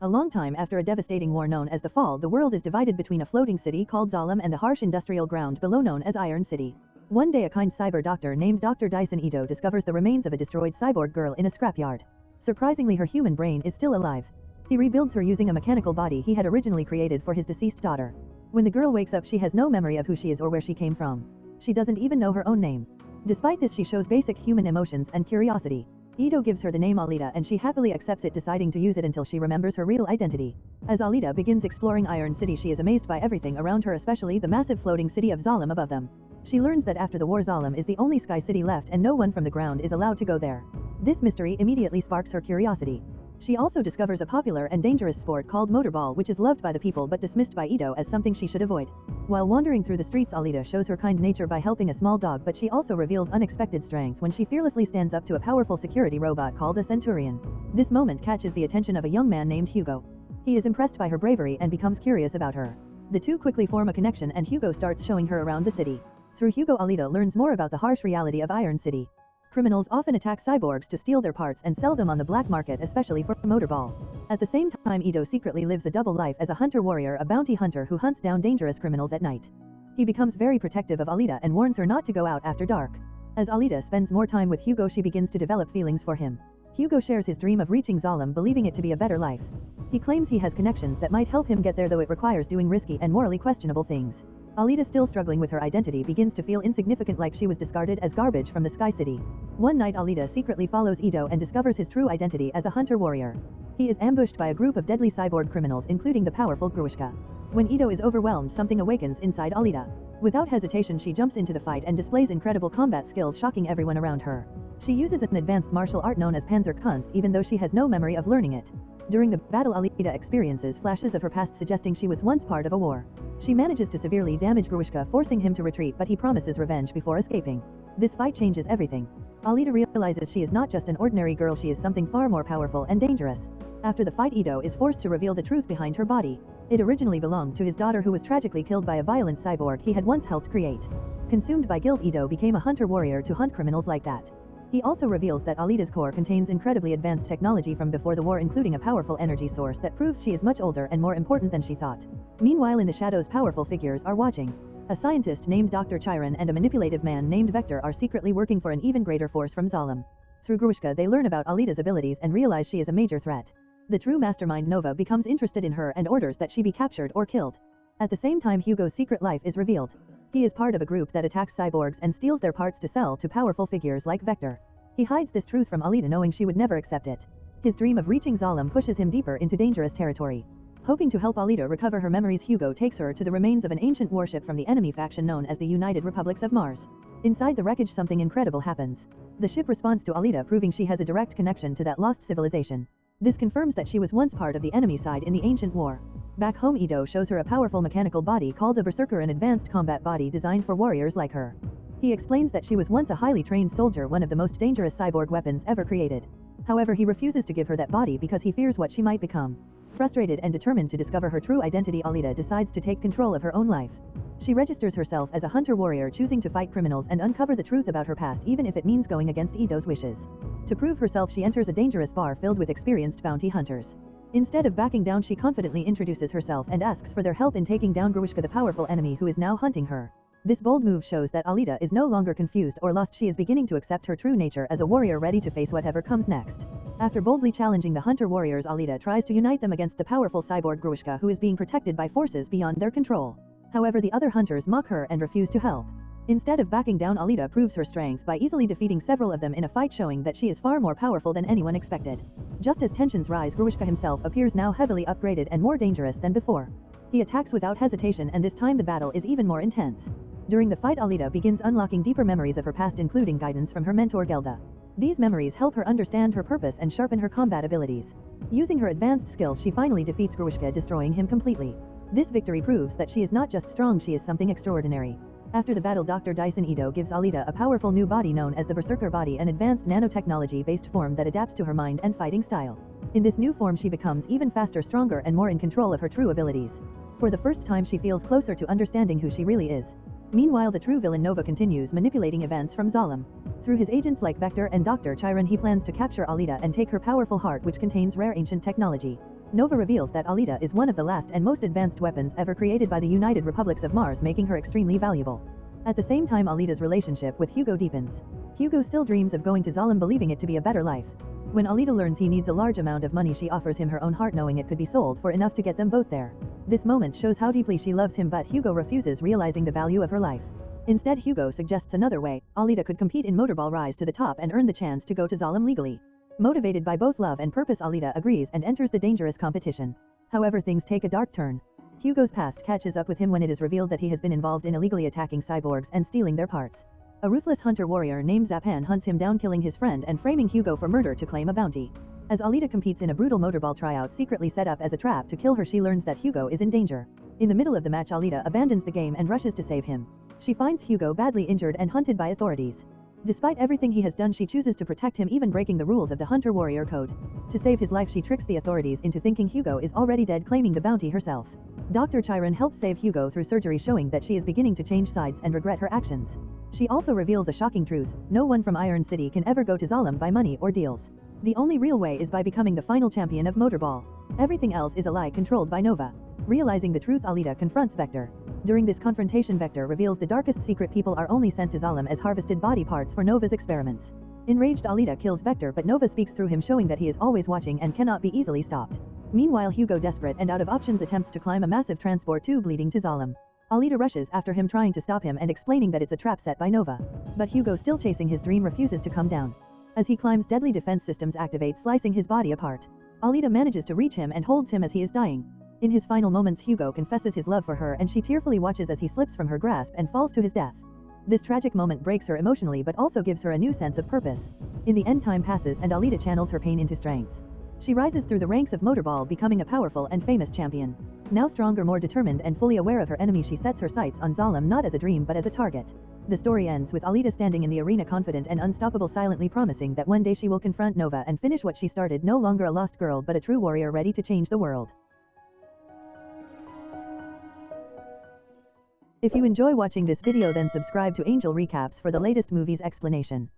A long time after a devastating war known as the Fall, the world is divided between a floating city called Zalem and the harsh industrial ground below known as Iron City. One day a kind cyber doctor named Dr. Dyson Ito discovers the remains of a destroyed cyborg girl in a scrapyard. Surprisingly, her human brain is still alive. He rebuilds her using a mechanical body he had originally created for his deceased daughter. When the girl wakes up, she has no memory of who she is or where she came from. She doesn't even know her own name. Despite this, she shows basic human emotions and curiosity. Ito gives her the name Alita and she happily accepts it, deciding to use it until she remembers her real identity. As Alita begins exploring Iron City, she is amazed by everything around her, especially the massive floating city of Zalem above them. She learns that after the war, Zalem is the only sky city left and no one from the ground is allowed to go there. This mystery immediately sparks her curiosity. She also discovers a popular and dangerous sport called motorball, which is loved by the people but dismissed by Ito as something she should avoid. While wandering through the streets, Alita shows her kind nature by helping a small dog, but she also reveals unexpected strength when she fearlessly stands up to a powerful security robot called a Centurion. This moment catches the attention of a young man named Hugo. He is impressed by her bravery and becomes curious about her. The two quickly form a connection and Hugo starts showing her around the city. Through Hugo, Alita learns more about the harsh reality of Iron City. Criminals often attack cyborgs to steal their parts and sell them on the black market, especially for motorball. At the same time, Ito secretly lives a double life as a hunter-warrior, a bounty hunter who hunts down dangerous criminals at night. He becomes very protective of Alita and warns her not to go out after dark. As Alita spends more time with Hugo, she begins to develop feelings for him. Hugo shares his dream of reaching Zalem, believing it to be a better life. He claims he has connections that might help him get there, though it requires doing risky and morally questionable things. Alita, still struggling with her identity, begins to feel insignificant, like she was discarded as garbage from the Sky City. One night, Alita secretly follows Ito and discovers his true identity as a hunter-warrior. He is ambushed by a group of deadly cyborg criminals, including the powerful Grushka. When Ito is overwhelmed, something awakens inside Alita. Without hesitation, she jumps into the fight and displays incredible combat skills, shocking everyone around her. She uses an advanced martial art known as Panzerkunst, even though she has no memory of learning it. During the battle, Alita experiences flashes of her past, suggesting she was once part of a war. She manages to severely damage Grushka, forcing him to retreat, but he promises revenge before escaping. This fight changes everything. Alita realizes she is not just an ordinary girl, she is something far more powerful and dangerous. After the fight, Ito is forced to reveal the truth behind her body. It originally belonged to his daughter, who was tragically killed by a violent cyborg he had once helped create. Consumed by guilt, Ito became a hunter-warrior to hunt criminals like that. He also reveals that Alita's core contains incredibly advanced technology from before the war, including a powerful energy source that proves she is much older and more important than she thought. Meanwhile, in the shadows, powerful figures are watching. A scientist named Dr. Chiron and a manipulative man named Vector are secretly working for an even greater force from Zalem. Through Grushka, they learn about Alita's abilities and realize she is a major threat. The true mastermind, Nova, becomes interested in her and orders that she be captured or killed. At the same time, Hugo's secret life is revealed. He is part of a group that attacks cyborgs and steals their parts to sell to powerful figures like Vector. He hides this truth from Alita, knowing she would never accept it. His dream of reaching Zalem pushes him deeper into dangerous territory. Hoping to help Alita recover her memories, Hugo takes her to the remains of an ancient warship from the enemy faction known as the United Republics of Mars. Inside the wreckage, something incredible happens. The ship responds to Alita, proving she has a direct connection to that lost civilization. This confirms that she was once part of the enemy side in the ancient war. Back home, Ito shows her a powerful mechanical body called the Berserker, an advanced combat body designed for warriors like her. He explains that she was once a highly trained soldier, one of the most dangerous cyborg weapons ever created. However, he refuses to give her that body because he fears what she might become. Frustrated and determined to discover her true identity, Alita decides to take control of her own life. She registers herself as a hunter-warrior, choosing to fight criminals and uncover the truth about her past, even if it means going against Ito's wishes. To prove herself, she enters a dangerous bar filled with experienced bounty hunters. Instead of backing down, she confidently introduces herself and asks for their help in taking down Grushka, the powerful enemy who is now hunting her. This bold move shows that Alita is no longer confused or lost. She is beginning to accept her true nature as a warrior, ready to face whatever comes next. After boldly challenging the hunter-warriors, Alita tries to unite them against the powerful cyborg Grushka, who is being protected by forces beyond their control. However, the other hunters mock her and refuse to help. Instead of backing down, Alita proves her strength by easily defeating several of them in a fight, showing that she is far more powerful than anyone expected. Just as tensions rise, Grushka himself appears, now heavily upgraded and more dangerous than before. He attacks without hesitation, and this time the battle is even more intense. During the fight, Alita begins unlocking deeper memories of her past, including guidance from her mentor Gelda. These memories help her understand her purpose and sharpen her combat abilities. Using her advanced skills, she finally defeats Grushka, destroying him completely. This victory proves that she is not just strong, she is something extraordinary. After the battle, Dr. Dyson Ito gives Alita a powerful new body known as the Berserker body, an advanced nanotechnology-based form that adapts to her mind and fighting style. In this new form, she becomes even faster, stronger, and more in control of her true abilities. For the first time, she feels closer to understanding who she really is. Meanwhile, the true villain Nova continues manipulating events from Zalem. Through his agents like Vector and Dr. Chiron, he plans to capture Alita and take her powerful heart, which contains rare ancient technology. Nova reveals that Alita is one of the last and most advanced weapons ever created by the United Republics of Mars, making her extremely valuable. At the same time, Alita's relationship with Hugo deepens. Hugo still dreams of going to Zalem, believing it to be a better life. When Alita learns he needs a large amount of money, she offers him her own heart, knowing it could be sold for enough to get them both there. This moment shows how deeply she loves him, but Hugo refuses, realizing the value of her life. Instead, Hugo suggests another way. Alita could compete in Motorball Rise to the top and earn the chance to go to Zalem legally. Motivated by both love and purpose, Alita agrees and enters the dangerous competition. However, things take a dark turn. Hugo's past catches up with him when it is revealed that he has been involved in illegally attacking cyborgs and stealing their parts. A ruthless hunter warrior named Zapan hunts him down, killing his friend and framing Hugo for murder to claim a bounty. As Alita competes in a brutal motorball tryout secretly set up as a trap to kill her, she learns that Hugo is in danger. In the middle of the match, Alita abandons the game and rushes to save him. She finds Hugo badly injured and hunted by authorities. Despite everything he has done, she chooses to protect him, even breaking the rules of the Hunter-Warrior Code. To save his life, she tricks the authorities into thinking Hugo is already dead, claiming the bounty herself. Dr. Chiron helps save Hugo through surgery, showing that she is beginning to change sides and regret her actions. She also reveals a shocking truth: no one from Iron City can ever go to Zalem by money or deals. The only real way is by becoming the final champion of Motorball. Everything else is a lie controlled by Nova. Realizing the truth, Alita confronts Vector. During this confrontation, Vector reveals the darkest secret: people are only sent to Zalem as harvested body parts for Nova's experiments. Enraged, Alita kills Vector, but Nova speaks through him, showing that he is always watching and cannot be easily stopped. Meanwhile, Hugo, desperate and out of options, attempts to climb a massive transport tube leading to Zalem. Alita rushes after him, trying to stop him and explaining that it's a trap set by Nova. But Hugo, still chasing his dream, refuses to come down. As he climbs, deadly defense systems activate, slicing his body apart. Alita manages to reach him and holds him as he is dying. In his final moments, Hugo confesses his love for her, and she tearfully watches as he slips from her grasp and falls to his death. This tragic moment breaks her emotionally, but also gives her a new sense of purpose. In the end, time passes and Alita channels her pain into strength. She rises through the ranks of Motorball, becoming a powerful and famous champion. Now stronger, more determined, and fully aware of her enemy, she sets her sights on Zalem, not as a dream but as a target. The story ends with Alita standing in the arena, confident and unstoppable, silently promising that one day she will confront Nova and finish what she started, no longer a lost girl but a true warrior ready to change the world. If you enjoy watching this video, then subscribe to Angel Recaps for the latest movies explanation.